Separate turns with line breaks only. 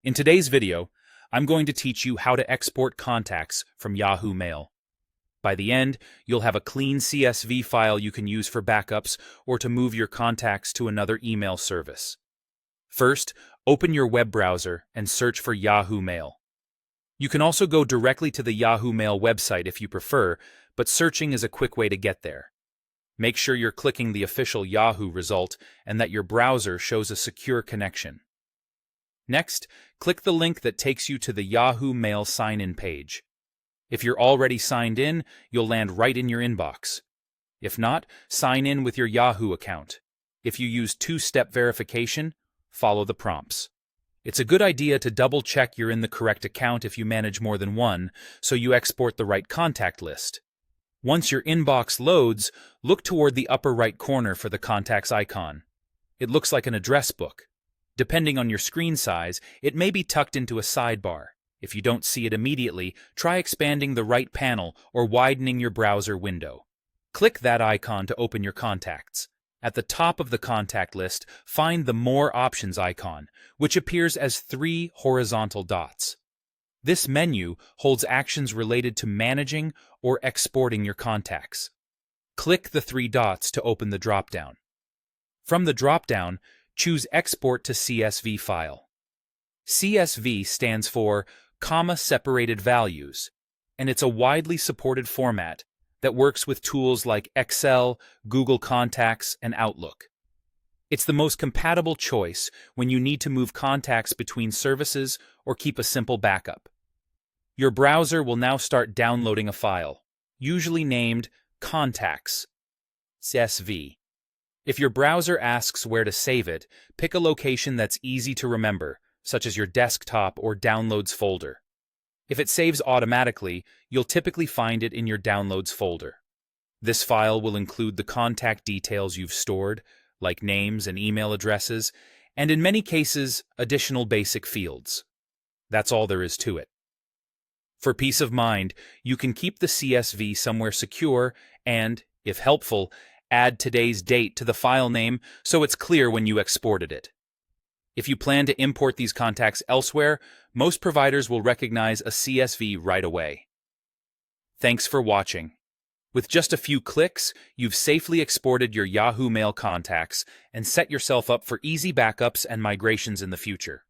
In today's video, I'm going to teach you how to export contacts from Yahoo Mail. By the end, you'll have a clean CSV file you can use for backups or to move your contacts to another email service. First, open your web browser and search for Yahoo Mail. You can also go directly to the Yahoo Mail website if you prefer, but searching is a quick way to get there. Make sure you're clicking the official Yahoo result and that your browser shows a secure connection. Next, click the link that takes you to the Yahoo Mail sign-in page. If you're already signed in, you'll land right in your inbox. If not, sign in with your Yahoo account. If you use two-step verification, follow the prompts. It's a good idea to double-check you're in the correct account if you manage more than one, so you export the right contact list. Once your inbox loads, look toward the upper right corner for the contacts icon. It looks like an address book. Depending on your screen size, it may be tucked into a sidebar. If you don't see it immediately, try expanding the right panel or widening your browser window. Click that icon to open your contacts. At the top of the contact list, find the More Options icon, which appears as 3 horizontal dots. This menu holds actions related to managing or exporting your contacts. Click the 3 dots to open the dropdown. From the dropdown, choose Export to CSV file. CSV stands for comma-separated values, and it's a widely supported format that works with tools like Excel, Google Contacts, and Outlook. It's the most compatible choice when you need to move contacts between services or keep a simple backup. Your browser will now start downloading a file, usually named Contacts CSV. If your browser asks where to save it, pick a location that's easy to remember, such as your desktop or Downloads folder. If it saves automatically, you'll typically find it in your Downloads folder. This file will include the contact details you've stored, like names and email addresses, and in many cases, additional basic fields. That's all there is to it. For peace of mind, you can keep the CSV somewhere secure and, if helpful, add today's date to the file name so it's clear when you exported it. If you plan to import these contacts elsewhere, most providers will recognize a CSV right away. Thanks for watching. With just a few clicks, you've safely exported your Yahoo Mail contacts and set yourself up for easy backups and migrations in the future.